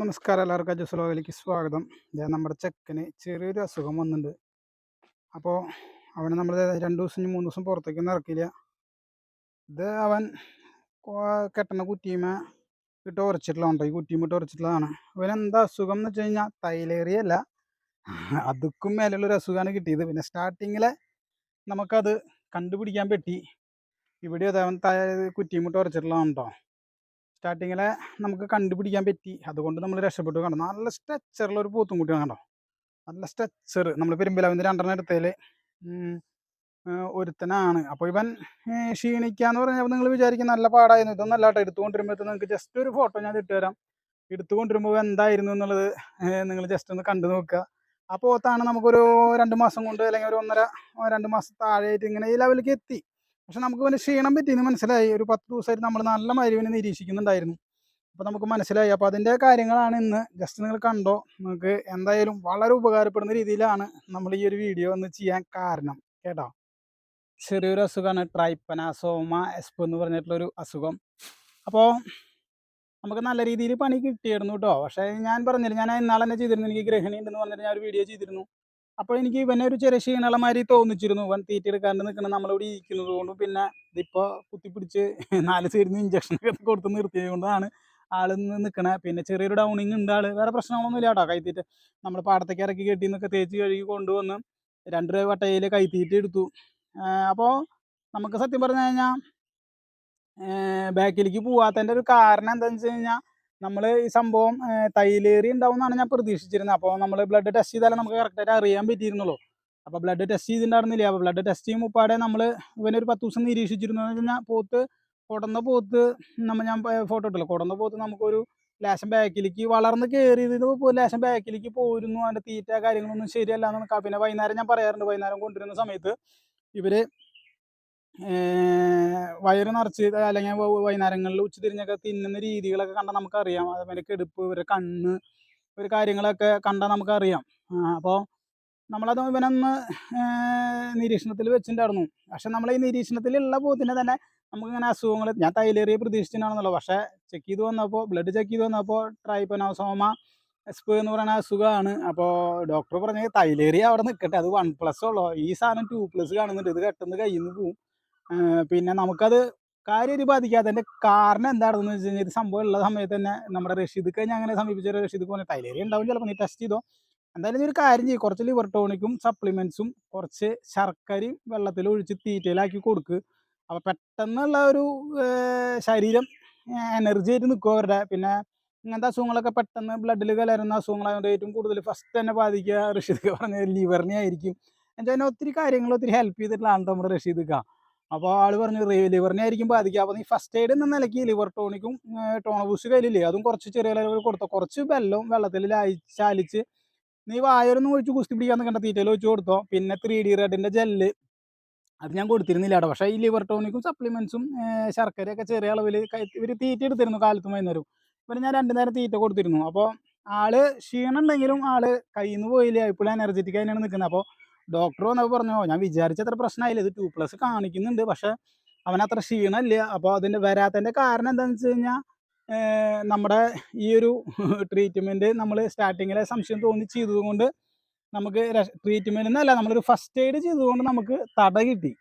നമസ്കാരം എല്ലാവർക്കും അജസ് വ്ലോഗിലേക്ക് സ്വാഗതം. നമ്മുടെ ചെക്കന് ചെറിയൊരു അസുഖം വന്നിട്ടുണ്ട്. അപ്പോൾ അവന് നമ്മൾ 2 ദിവസം 3 ദിവസം പുറത്തേക്കൊന്നും ഇറക്കില്ല. ഇത് അവൻ കെട്ടണ കുറ്റിയുമ ഇട്ട് ഉരച്ചിട്ടുള്ളതുണ്ട്. ഈ കുറ്റിയും ഇട്ട് ഉരച്ചിട്ടുള്ളതാണ്. ഇവനെന്താ അസുഖം എന്ന് വെച്ച് കഴിഞ്ഞാൽ തൈലേറിയല്ല, അതുക്കും മേലുള്ളൊരു അസുഖമാണ് കിട്ടിയത്. പിന്നെ സ്റ്റാർട്ടിങ്ങിൽ നമുക്കത് കണ്ടുപിടിക്കാൻ പറ്റി. ഇവിടെ അത് അവൻ കുറ്റിയും ഇട്ട് ഉരച്ചിട്ടുള്ളതാണ് കേട്ടോ. സ്റ്റാർട്ടിങ്ങിൽ നമുക്ക് കണ്ടുപിടിക്കാൻ പറ്റി, അതുകൊണ്ട് നമ്മൾ രക്ഷപ്പെട്ടു. കണ്ടോ, നല്ല സ്ട്രെച്ചറുള്ള ഒരു പോത്തും കുട്ടിയാണ്. കണ്ടോ, നല്ല സ്ട്രെച്ചർ. നമ്മൾ പെരുമ്പിലാവിന്ന് 2 എടുത്തതിൽ ഒരുത്തനാണ്. അപ്പോൾ ഇവൻ ക്ഷീണിക്കാന്ന് പറഞ്ഞാൽ നിങ്ങൾ വിചാരിക്കും നല്ല പാടായിരുന്നു. ഇതൊന്നും അല്ലാട്ടോ. എടുത്തുകൊണ്ടിരുമ്പോഴത്തെ നിങ്ങൾക്ക് ജസ്റ്റ് ഒരു ഫോട്ടോ ഞാൻ ഇട്ടുതരാം. എടുത്തുകൊണ്ടിരുമ്പോൾ എന്തായിരുന്നു എന്നുള്ളത് നിങ്ങൾ ജസ്റ്റ് ഒന്ന് കണ്ടു നോക്കുക. ആ പോത്താണ് നമുക്കൊരു 2 മാസം കൊണ്ട്, അല്ലെങ്കിൽ ഒരു 2 മാസം താഴെയായിട്ട് ഇങ്ങനെ ഈ ലെവലിലേക്ക് എത്തി. പക്ഷെ നമുക്ക് പിന്നെ ക്ഷീണം പറ്റിയെന്ന് മനസ്സിലായി. ഒരു 10 ദിവസമായിട്ട് നമ്മൾ നല്ല മരുവിനെ നിരീക്ഷിക്കുന്നുണ്ടായിരുന്നു. അപ്പോൾ നമുക്ക് മനസ്സിലായി. അപ്പോൾ അതിൻ്റെ കാര്യങ്ങളാണ് ഇന്ന് ജസ്റ്റ് നിങ്ങൾ കണ്ടോ. നിങ്ങൾക്ക് എന്തായാലും വളരെ ഉപകാരപ്പെടുന്ന രീതിയിലാണ് നമ്മൾ ഈ ഒരു വീഡിയോ ഒന്ന് ചെയ്യാൻ കാരണം കേട്ടോ. ചെറിയൊരു അസുഖമാണ് ട്രൈപ്പനാസോമ എസ്പ് എന്ന് പറഞ്ഞിട്ടുള്ളൊരു അസുഖം. അപ്പോൾ നമുക്ക് നല്ല രീതിയിൽ പണി കിട്ടിയിരുന്നു കേട്ടോ. പക്ഷേ ഞാൻ പറഞ്ഞില്ല, ഞാൻ ഇന്നാളെ തന്നെ ചെയ്തിരുന്നു. എനിക്ക് ഗ്രഹിണി ഉണ്ടെന്ന് പറഞ്ഞിട്ട് ഞാൻ ഒരു വീഡിയോ ചെയ്തിരുന്നു. അപ്പോൾ എനിക്ക് ഇവനെ ഒരു ചെറിയ ക്ഷീണമുള്ളമാതിരി തോന്നിച്ചിരുന്നു. ഇവൻ തീറ്റ എടുക്കാണ്ട് നിൽക്കണം നമ്മളിവിടെ ഇരിക്കുന്നത് കൊണ്ടും, പിന്നെ ഇതിപ്പോൾ കുത്തിപ്പിടിച്ച് 4 സൈഡിൽ നിന്ന് ഇഞ്ചക്ഷനൊക്കെ കൊടുത്ത് നിർത്തിയത് കൊണ്ടാണ് ആൾ നിൽക്കണേ. പിന്നെ ചെറിയൊരു ഡൗണിങ് ഉണ്ട് ആൾ. വേറെ പ്രശ്നങ്ങളൊന്നും ഇല്ല കേട്ടോ. കൈത്തീറ്റ നമ്മൾ പാടത്തേക്ക് ഇറക്കി കെട്ടി നിന്നൊക്കെ തേച്ച് കഴുകി കൊണ്ടുവന്ന് 2 വട്ടയിൽ കൈത്തീറ്റ എടുത്തു. അപ്പോൾ നമുക്ക് സത്യം പറഞ്ഞു കഴിഞ്ഞാൽ ബാക്കിലേക്ക് പോവാത്തതിൻ്റെ ഒരു കാരണം എന്താണെന്ന് വെച്ച് കഴിഞ്ഞാൽ, നമ്മൾ ഈ സംഭവം തൈലേറി ഉണ്ടാവും എന്നാണ് ഞാൻ പ്രതീക്ഷിച്ചിരുന്നത്. അപ്പോൾ നമ്മൾ ബ്ലഡ് ടെസ്റ്റ് ചെയ്താലേ നമുക്ക് കറക്റ്റായിട്ട് അറിയാൻ പറ്റിയിരുന്നുള്ളൂ. അപ്പോൾ ബ്ലഡ് ടെസ്റ്റ് ചെയ്തിട്ടുണ്ടായിരുന്നില്ല. അപ്പോൾ ബ്ലഡ് ടെസ്റ്റ് ചെയ്യുമ്പോൾ ഉപ്പാടെ നമ്മൾ ഇവനൊരു 10 ദിവസം നിരീക്ഷിച്ചിരുന്നു. എന്ന് വെച്ച് കഴിഞ്ഞാൽ കുടന്ന പോത്ത് ഞാൻ ഫോട്ടോ ഇട്ടല്ലോ. കുടന്ന പോത്ത് നമുക്കൊരു ലേശം ബാക്കിലേക്ക് വളർന്ന് കയറിയതിന് ലേശം ബാക്കിലേക്ക് പോയിരുന്നു. അതിൻ്റെ തീറ്റ കാര്യങ്ങളൊന്നും ശരിയല്ല എന്ന്. പിന്നെ വൈകുന്നേരം ഞാൻ പറയാറുണ്ട്, വൈകുന്നേരം കൊണ്ടുവരുന്ന സമയത്ത് ഇവർ വയറ് നിറച്ച്, അല്ലെങ്കിൽ വൈകുന്നേരങ്ങളിൽ ഉച്ചതിരിഞ്ഞൊക്കെ തിന്നുന്ന രീതികളൊക്കെ കണ്ടാൽ നമുക്കറിയാം. അതേപോലെ കെടുപ്പ്, ഇവരുടെ കണ്ണ്, ഒരു കാര്യങ്ങളൊക്കെ കണ്ടാൽ നമുക്കറിയാം. അപ്പോൾ നമ്മളത് ഇവനൊന്ന് നിരീക്ഷണത്തിൽ വെച്ചിട്ടുണ്ടായിരുന്നു. പക്ഷെ നമ്മൾ ഈ നിരീക്ഷണത്തിലുള്ള പോത്തിനെ തന്നെ നമുക്കിങ്ങനെ അസുഖങ്ങൾ, ഞാൻ തൈലേറിയ പ്രതീക്ഷിച്ചിട്ടാണെന്നുള്ളൂ. പക്ഷേ ചെക്ക് ചെയ്ത് വന്നപ്പോൾ, ബ്ലഡ് ചെക്ക് ചെയ്ത് വന്നപ്പോൾ ട്രൈപ്പനോസോമ എസ്പ് എന്ന് പറയുന്ന അസുഖമാണ്. അപ്പോൾ ഡോക്ടർ പറഞ്ഞത് തൈലേറിയ അവിടെ നിൽക്കട്ടെ, അത് 1+ ഉള്ളൂ. ഈ സാധനം 2+ കാണുന്നുണ്ട്. ഇത് പെട്ടെന്ന് കയ്യിൽ നിന്ന് പോവും. പിന്നെ നമുക്കത് കാര്യമായിട്ട് ബാധിക്കാത്തതിൻ്റെ കാരണം എന്താണെന്ന് വെച്ച് കഴിഞ്ഞാൽ, ഇത് സംഭവം ഉള്ള സമയത്ത് തന്നെ നമ്മുടെ റഷീദ് ഞാൻ അങ്ങനെ സമീപിച്ച റഷീദ് പറഞ്ഞ തൈലേറിയ ഉണ്ടാവും, ചിലപ്പോൾ നീ ടെസ്റ്റ് ചെയ്തോ. എന്തായാലും നീ ഒരു കാര്യം ചെയ്യും, കുറച്ച് ലിവർ ടോണിക്കും സപ്ലിമെൻസും കുറച്ച് ശർക്കരയും വെള്ളത്തിൽ ഒഴിച്ച് തീറ്റയിലാക്കി കൊടുക്ക്. അപ്പോൾ പെട്ടെന്നുള്ള ഒരു ശരീരം എനർജി ആയിട്ട് നിൽക്കും അവരുടെ. പിന്നെ ഇങ്ങനത്തെ അസുഖങ്ങളൊക്കെ പെട്ടെന്ന് ബ്ലഡിൽ കലരുന്ന അസുഖങ്ങളായതുകൊണ്ട് ഏറ്റവും കൂടുതൽ ഫസ്റ്റ് തന്നെ ബാധിക്കുക റഷീദ് പറഞ്ഞ ലിവറിനെ ആയിരിക്കും. എന്നുവെച്ചാൽ അതിന് ഒത്തിരി കാര്യങ്ങൾ ഒത്തിരി ഹെൽപ്പ് ചെയ്തിട്ടുള്ളതാണ് നമ്മുടെ റഷീദ്. അപ്പോൾ ആൾ പറഞ്ഞു ലിവറിനെ ആയിരിക്കും ബാധിക്കുക. അപ്പോൾ നീ ഫസ്റ്റ് എയ്ഡ് എന്ന നിലയ്ക്ക് ലിവർ ടോണിക്കും ടോണബൂസ്റ്റ് കയ്യിലില്ലേ, അതും കുറച്ച് ചെറിയ ലെവലിൽ കൊടുത്തോ. കുറച്ച് വെള്ളത്തിൽ ചാലിച്ച് നീ വായൊന്നും ഒഴിച്ച് കുസ്തി പിടിക്കാൻ നിൽക്കേണ്ട, തീറ്റയിൽ വെച്ച് കൊടുത്തോ. പിന്നെ 3D റെഡിൻ്റെ ജെല്ല് അത് ഞാൻ കൊടുത്തിരുന്നില്ല കേട്ടോ. പക്ഷേ ഈ ലിവർ ടോണിക്കും സപ്ലിമെൻസും ശർക്കരയൊക്കെ ചെറിയ അളവിൽ ഇവർ തീറ്റ എടുത്തിരുന്നു കാലത്തും വൈകുന്നേരം. ഇവർ ഞാൻ 2 നേരം തീറ്റ കൊടുത്തിരുന്നു. അപ്പോൾ ആള് ക്ഷീണം ഉണ്ടെങ്കിലും ആള് കയ്യിൽ നിന്ന് പോയില്ല. ഇപ്പോഴും എനർജറ്റിക് ആയിട്ടാണ് നിൽക്കുന്നത്. അപ്പോൾ ഡോക്ടർ വന്നപ്പോൾ പറഞ്ഞു, ഞാൻ വിചാരിച്ചത്ര പ്രശ്നമായില്ല, ഇത് 2+ കാണിക്കുന്നുണ്ട്, പക്ഷെ അവനത്ര ക്ഷീണമില്ല. അപ്പോൾ അതിൻ്റെ വരാത്തതിൻ്റെ കാരണം എന്താണെന്ന് വെച്ച് കഴിഞ്ഞാൽ, നമ്മുടെ ഈ ഒരു ട്രീറ്റ്മെൻറ്റ് നമ്മൾ സ്റ്റാർട്ടിങ്ങിലെ സംശയം തോന്നി ചെയ്തതുകൊണ്ട് നമുക്ക് ട്രീറ്റ്മെൻറ്റ് എന്നല്ല, നമ്മളൊരു ഫസ്റ്റ് എയ്ഡ് ചെയ്തതുകൊണ്ട് നമുക്ക് തട കിട്ടി.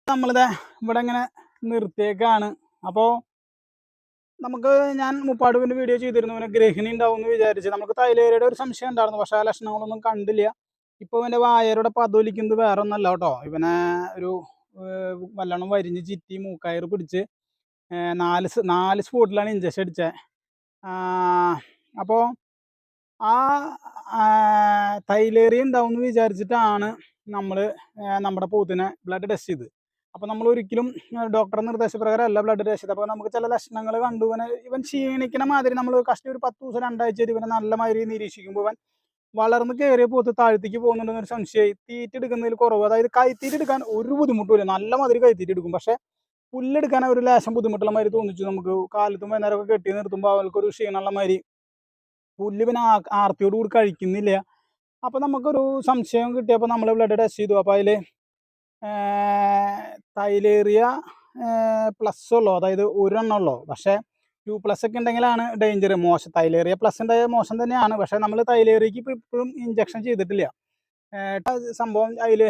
നമ്മളിത് ഇവിടെ ഇങ്ങനെ നിർത്തിയേക്കാണ്. അപ്പോൾ നമുക്ക് ഞാൻ മുപ്പാടുവിൻ്റെ വീഡിയോ ചെയ്തിരുന്നു, പിന്നെ ഗ്രഹിണി ഉണ്ടാവും എന്ന് വിചാരിച്ച്. നമുക്ക് തൈലേറിയുടെ ഒരു സംശയം ഉണ്ടായിരുന്നു, പക്ഷേ ആ ലക്ഷണങ്ങളൊന്നും കണ്ടില്ല. ഇപ്പോൾ ഇവൻ്റെ വായരുടെ പതൊലിക്കുന്നത് വേറെ ഒന്നല്ല കേട്ടോ. ഇവനെ ഒരു വല്ലണം വരിഞ്ഞ് ചുറ്റി മൂക്കയർ പിടിച്ച് 4 സ്പോട്ടിലാണ് ഇഞ്ചക്ഷൻ അടിച്ചത്. അപ്പോൾ ആ തൈലേറിയ ഉണ്ടാവും എന്ന് വിചാരിച്ചിട്ടാണ് നമ്മൾ നമ്മുടെ പോത്തിനെ ബ്ലഡ് ടെസ്റ്റ് ചെയ്ത്. അപ്പോൾ നമ്മൾ ഒരിക്കലും ഡോക്ടറുടെ നിർദ്ദേശപ്രകാരം അല്ല ബ്ലഡ് ടെസ്റ്റ് ചെയ്ത്. അപ്പോൾ നമുക്ക് ചില ലക്ഷണങ്ങൾ കണ്ടു. ഇവൻ ക്ഷീണിക്കണ മാതിരി നമ്മൾ കഷ്ടി ഒരു 10 ദിവസം 2 ആഴ്ച ഇവനെ നല്ല മാതിരി നിരീക്ഷിക്കുമ്പോൾ ഇവൻ വളർന്ന് കയറിയ പോത്ത് താഴത്തേക്ക് പോകുന്നുണ്ടെന്നൊരു സംശയമായി. തീറ്റ എടുക്കുന്നതിൽ കുറവ്, അതായത് കൈത്തീറ്റ എടുക്കാൻ ഒരു ബുദ്ധിമുട്ടുമില്ല, നല്ല മാതിരി കൈത്തീറ്റ എടുക്കും. പക്ഷേ പുല്ലെടുക്കാൻ ഒരു ലേശം ബുദ്ധിമുട്ടുള്ള മാതിരി തോന്നിച്ചു. നമുക്ക് കാലത്തും വൈകുന്നേരമൊക്കെ കെട്ടി നിർത്തുമ്പോൾ അവൾക്കൊരു ക്ഷീണമുള്ള മാതിരി, പുല്ല് പിന്നെ ആർത്തിയോട് കൂടി കഴിക്കുന്നില്ല. അപ്പോൾ നമുക്കൊരു സംശയം കിട്ടിയപ്പോൾ നമ്മൾ ബ്ലഡ് ടെസ്റ്റ് ചെയ്തു. അപ്പോൾ അതിൽ തൈലേറിയ +ഉള്ളൂ, അതായത് 1 എണ്ണമുള്ളൂ. പക്ഷേ 2+ ഒക്കെ ഉണ്ടെങ്കിലാണ് ഡേഞ്ചർ. മോശം തൈലേറിയ പ്ലസ് ഉണ്ടായ മോശം തന്നെയാണ്. പക്ഷേ നമ്മൾ തൈലേറിയക്ക് ഇപ്പോൾ ഇപ്പോഴും ഇഞ്ചക്ഷൻ ചെയ്തിട്ടില്ല. സംഭവം അതിൽ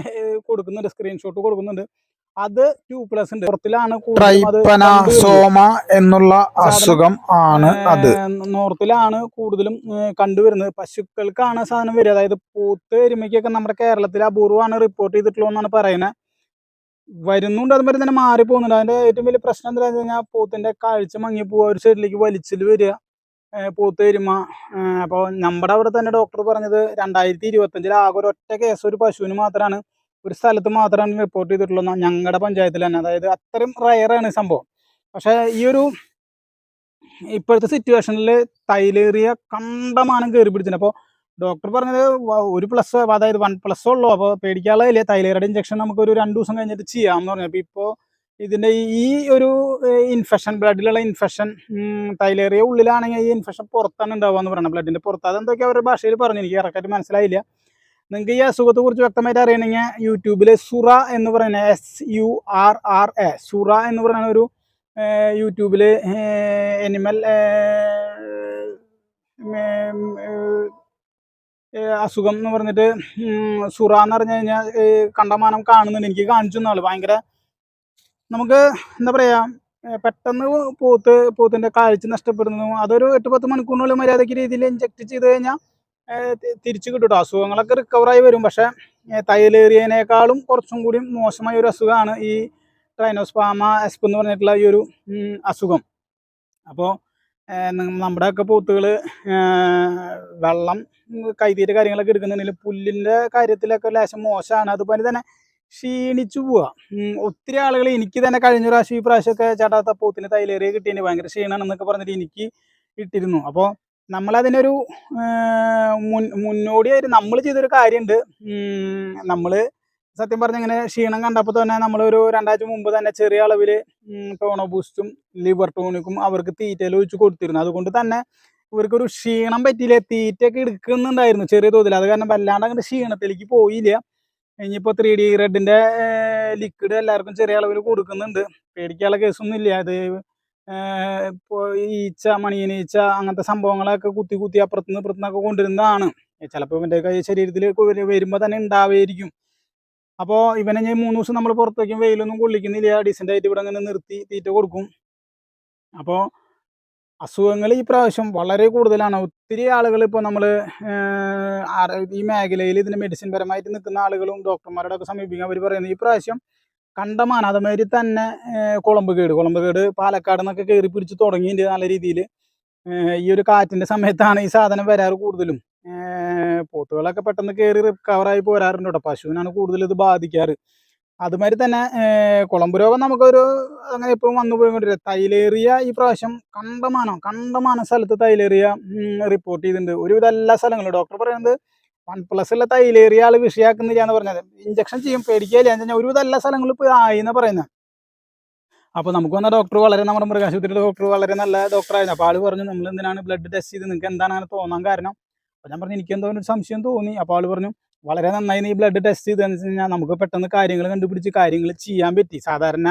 കൊടുക്കുന്നുണ്ട്, സ്ക്രീൻഷോട്ട് കൊടുക്കുന്നുണ്ട്. അത് 2+ ഉണ്ട്. പുറത്തിലാണ് കൂടുതലും അത് ട്രൈപ്പനോസോമ എന്നുള്ള അസുഖം ആണ് അത്. നോർത്തിലാണ് കൂടുതലും കണ്ടുവരുന്നത്. പശുക്കൾക്കാണ് സാധനം വരിക. അതായത് പോത്ത് എരുമയ്ക്കൊക്കെ നമ്മുടെ കേരളത്തിൽ അപൂർവമാണ് റിപ്പോർട്ട് ചെയ്തിട്ടുള്ളൂ എന്നാണ് പറയുന്നത്. വരുന്നുണ്ട്, അതുമാതിരി തന്നെ മാറിപ്പോകുന്നുണ്ട്. അതിൻ്റെ ഏറ്റവും വലിയ പ്രശ്നം എന്താണെന്ന് വെച്ച് കഴിഞ്ഞാൽ പോത്തിൻ്റെ കാഴ്ച മങ്ങിപ്പോവുക, ഒരു സൈഡിലേക്ക് വലിച്ചിൽ വരിക, പോത്ത് എരുമ. അപ്പോൾ നമ്മുടെ അവിടെ തന്നെ ഡോക്ടർ പറഞ്ഞത് 2025 ആകെ ഒരൊറ്റ കേസ് ഒരു പശുവിന് മാത്രമാണ്, ഒരു സ്ഥലത്ത് മാത്രമാണ് റിപ്പോർട്ട് ചെയ്തിട്ടുള്ളൂ ഞങ്ങളുടെ പഞ്ചായത്തിൽ തന്നെ. അതായത് അത്രയും റയറാണ് സംഭവം. പക്ഷേ ഈ ഒരു ഇപ്പോഴത്തെ സിറ്റുവേഷനിൽ തൈലേറിയ കണ്ടമാനം കയറി പിടിച്ചിട്ടുണ്ട്. അപ്പോൾ ഡോക്ടർ പറഞ്ഞത് 1+, അതായത് 1+ ഉള്ളൂ. അപ്പോൾ പേടിക്കാനുള്ളതില്ലേ, തൈലേറിയുടെ ഇഞ്ചക്ഷൻ നമുക്കൊരു 2 ദിവസം കഴിഞ്ഞിട്ട് ചെയ്യാമെന്ന് പറഞ്ഞു. അപ്പോൾ ഇപ്പോൾ ഇതിൻ്റെ ഈ ഒരു ഇൻഫെക്ഷൻ, ബ്ലഡിലുള്ള ഇൻഫെക്ഷൻ, തൈലേറിയ ഉള്ളിലാണെങ്കിൽ ഈ ഇൻഫെക്ഷൻ പുറത്താണ് ഉണ്ടാവുക എന്ന് പറയണം, ബ്ലഡിൻ്റെ പുറത്ത്. അതെന്തൊക്കെ അവരുടെ ഭാഷയിൽ പറഞ്ഞു, എനിക്ക് കറക്റ്റായിട്ട് മനസ്സിലായില്ല. നിങ്ങൾക്ക് ഈ അസുഖത്തെക്കുറിച്ച് വ്യക്തമായിട്ട് അറിയണമെങ്കിൽ യൂട്യൂബിൽ സുറ എന്ന് പറയുന്ന SURRA സുറ എന്ന് പറയുന്ന ഒരു യൂട്യൂബിൽ എനിമൽ അസുഖം എന്ന് പറഞ്ഞിട്ട് സുറ എന്ന് പറഞ്ഞു കഴിഞ്ഞാൽ കണ്ടമാനം കാണുന്നുണ്ട്. എനിക്ക് കാണിച്ചു തന്ന ആൾ ഭയങ്കര, നമുക്ക് എന്താ പറയുക, പെട്ടെന്ന് പോത്തിൻ്റെ കാഴ്ച നഷ്ടപ്പെടുന്നു. അതൊരു 8-10 മണിക്കൂറിനുള്ളിൽ മര്യാദയ്ക്ക് രീതിയിൽ ഇഞ്ചക്ട് ചെയ്ത് കഴിഞ്ഞാൽ തിരിച്ചു കിട്ടും കേട്ടോ. അസുഖങ്ങളൊക്കെ റിക്കവറായി വരും. പക്ഷേ തൈലേറിയതിനേക്കാളും കുറച്ചും കൂടി മോശമായ ഒരു അസുഖമാണ് ഈ ട്രൈനോസ്പാമ എസ്പ് എന്ന് പറഞ്ഞിട്ടുള്ള ഈ ഒരു അസുഖം. അപ്പോൾ നമ്മുടെയൊക്കെ പോത്തുകൾ വെള്ളം, കൈതീറ്റ കാര്യങ്ങളൊക്കെ എടുക്കുന്നുണ്ടെങ്കിൽ പുല്ലിൻ്റെ കാര്യത്തിലൊക്കെ ലേശം മോശമാണ്. അതുപോലെ തന്നെ ക്ഷീണിച്ചു പോവുക. ഒത്തിരി ആളുകൾ, എനിക്ക് തന്നെ കഴിഞ്ഞ പ്രാവശ്യം ഈ പ്രാവശ്യമൊക്കെ ചേട്ടാ പോത്തിന് തൈലേറിയ കിട്ടിയതിന് ഭയങ്കര ക്ഷീണമാണെന്നൊക്കെ പറഞ്ഞിട്ട് എനിക്ക് ഇട്ടിരുന്നു. അപ്പോൾ നമ്മളതിനൊരു മുന്നോടിയായിട്ട് നമ്മൾ ചെയ്തൊരു കാര്യമുണ്ട്. നമ്മൾ സത്യം പറഞ്ഞ ഇങ്ങനെ ക്ഷീണം കണ്ടപ്പോൾ തന്നെ നമ്മളൊരു 2 ആഴ്ച മുമ്പ് തന്നെ ചെറിയ അളവിൽ ടോണോ ബൂസ്റ്റും ലിവർ ടോണിക്കും അവർക്ക് തീറ്റയിൽ ഒഴിച്ച് കൊടുത്തിരുന്നു. അതുകൊണ്ട് തന്നെ ഇവർക്കൊരു ക്ഷീണം പറ്റിയില്ല. തീറ്റയൊക്കെ എടുക്കുന്നുണ്ടായിരുന്നു ചെറിയ തോതിൽ. അത് കാരണം വല്ലാണ്ട് അങ്ങോട്ട് ക്ഷീണത്തിലേക്ക് പോയില്ല. ഇനിയിപ്പോൾ 3D റെഡിൻ്റെ ലിക്വിഡ് എല്ലാവർക്കും ചെറിയ അളവിൽ കൊടുക്കുന്നുണ്ട്. പേടിക്കാനുള്ള കേസൊന്നും ഇല്ല. അത് ഇപ്പോൾ ഈച്ച, മണിയനീച്ച അങ്ങനത്തെ സംഭവങ്ങളൊക്കെ കുത്തി അപ്പുറത്തുനിന്ന് ഇപ്പുറത്തുനിന്നൊക്കെ കൊണ്ടുവരുന്നതാണ്. ചിലപ്പോൾ ഇവൻ്റെ ശരീരത്തിൽ വരുമ്പോൾ തന്നെ ഉണ്ടാവുമായിരിക്കും. അപ്പോൾ ഇവനെ ഞാൻ 3 ദിവസം നമ്മൾ പുറത്തേക്കും വെയിലൊന്നും കൊള്ളിക്കുന്നില്ല. ഡീസൻ്റ് ആയിട്ട് ഇവിടെ അങ്ങനെ നിർത്തി തീറ്റ കൊടുക്കും. അപ്പോൾ അസുഖങ്ങൾ ഈ പ്രാവശ്യം വളരെ കൂടുതലാണ്. ഒത്തിരി ആളുകൾ ഇപ്പോൾ നമ്മൾ ഈ മേഖലയിൽ ഇതിന് മെഡിസിൻ പരമായിട്ട് നിൽക്കുന്ന ആളുകളും ഡോക്ടർമാരോടെ ഒക്കെ സമീപിക്കുക. അവർ പറയുന്നത് ഈ പ്രാവശ്യം കണ്ടമാനം. അതുമാതിരി തന്നെ കുളമ്പ് കേട് പാലക്കാട് നിന്നൊക്കെ കയറി പിടിച്ച് തുടങ്ങിയിട്ടുണ്ട് നല്ല രീതിയിൽ. ഈ ഒരു കാറ്റിൻ്റെ സമയത്താണ് ഈ സാധനം വരാറ് കൂടുതലും. പോത്തുകളൊക്കെ പെട്ടെന്ന് കയറി റിക്കവറായി പോരാറുണ്ട് കേട്ടോ. പശുവിനാണ് കൂടുതൽ ഇത് ബാധിക്കാറ്. അതുമാതിരി തന്നെ കുളമ്പ് രോഗം നമുക്കൊരു അങ്ങനെ എപ്പോഴും വന്നു പോയിക്കൊണ്ടിരിക്കുക. തൈലേറിയ ഈ പ്രാവശ്യം കണ്ടമാനം സ്ഥലത്ത് തൈലേറിയ റിപ്പോർട്ട് ചെയ്തിട്ടുണ്ട്. ഒരുവിധ എല്ലാ സ്ഥലങ്ങളും ഡോക്ടർ പറയുന്നത് 1+ ഉള്ള തൈലേറിയ ആൾ വിഷയാക്കുന്നില്ല എന്ന് പറഞ്ഞത്. ഇഞ്ചക്ഷൻ ചെയ്യും, പേടിക്കാനില്ല എന്ന് വെച്ചാൽ ഒരുവിധ എല്ലാ സ്ഥലങ്ങളും ഇപ്പോൾ ആയി എന്ന് പറയുന്നത്. അപ്പോൾ നമുക്ക് വന്ന ഡോക്ടർ നമ്മുടെ മൃഗാശുപത്രിയുടെ ഡോക്ടർ വളരെ നല്ല ഡോക്ടറായിരുന്നു. അപ്പോൾ ആൾ പറഞ്ഞു, നമ്മൾ എന്തിനാണ് ബ്ലഡ് ടെസ്റ്റ് ചെയ്ത്, നിങ്ങൾക്ക് എന്താണ് അങ്ങനെ തോന്നാൻ കാരണം? അപ്പോൾ ഞാൻ പറഞ്ഞു, എനിക്ക് എന്തോ ഒരു സംശയം തോന്നി. അപ്പോൾ ആൾ പറഞ്ഞു, വളരെ നന്നായി നീ ബ്ലഡ് ടെസ്റ്റ് ചെയ്തതെന്ന് വെച്ച് കഴിഞ്ഞാൽ നമുക്ക് പെട്ടെന്ന് കാര്യങ്ങൾ കണ്ടുപിടിച്ച് കാര്യങ്ങൾ ചെയ്യാൻ പറ്റി. സാധാരണ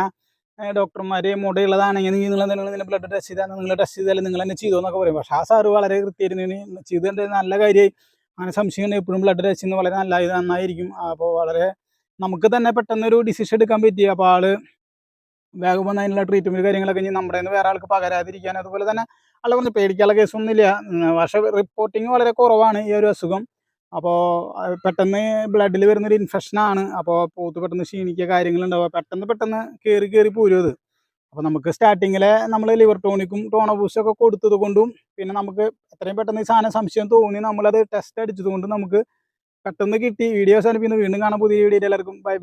ഡോക്ടർമാർ മുടയുള്ളതാണെങ്കിൽ നിങ്ങൾ എന്തെങ്കിലും ബ്ലഡ് ടെസ്റ്റ് ചെയ്താൽ നിങ്ങൾ ടെസ്റ്റ് ചെയ്താലും നിങ്ങൾ തന്നെ ചെയ്തോ എന്നൊക്കെ പറയും. പക്ഷേ ആ സാറ് വളരെ കൃത്യമായിരുന്നു ചെയ്തതിൻ്റെ നല്ല കാര്യമായി. അങ്ങനെ സംശയം എപ്പോഴും ബ്ലഡ് ടെസ്റ്റ് ചെയ്യുന്നത് വളരെ നന്നായിരിക്കും. അപ്പോൾ വളരെ നമുക്ക് തന്നെ പെട്ടെന്നൊരു ഡിസിഷൻ എടുക്കാൻ പറ്റി. അപ്പോൾ ആൾ വേഗം വന്ന് അതിനുള്ള ട്രീറ്റ്മെൻറ്റ് കാര്യങ്ങളൊക്കെ ഇനി നമ്മുടെ നിന്ന് വേറെ ആൾക്ക് പകരാതിരിക്കാൻ. അതുപോലെ തന്നെ ആൾ പറഞ്ഞ് പേടിക്കാനുള്ള കേസൊന്നുമില്ല. പക്ഷേ റിപ്പോർട്ടിങ് വളരെ കുറവാണ് ഈ ഒരു അസുഖം. അപ്പോൾ പെട്ടെന്ന് ബ്ലഡിൽ വരുന്നൊരു ഇൻഫെക്ഷനാണ്. അപ്പോൾ പോത്ത് പെട്ടെന്ന് ക്ഷീണിക്കുക കാര്യങ്ങളുണ്ടാവുക. പെട്ടെന്ന് കയറി പോരും അത്. അപ്പോൾ നമുക്ക് സ്റ്റാർട്ടിങ്ങിൽ നമ്മൾ ലിവർ ടോണിക്കും ടോണോ ബൂസ്റ്റൊക്കെ കൊടുത്തത് കൊണ്ടും പിന്നെ നമുക്ക് എത്രയും പെട്ടെന്ന് ഈ സാധനം സംശയം തോന്നി നമ്മളത് ടെസ്റ്റ് അടിച്ചത് കൊണ്ട് നമുക്ക് പെട്ടെന്ന് കിട്ടി. വീഡിയോസ് അനുഭവിക്കുന്നു. വീണ്ടും കാണാൻ പുതിയ വീഡിയോ. എല്ലാവർക്കും ബൈ.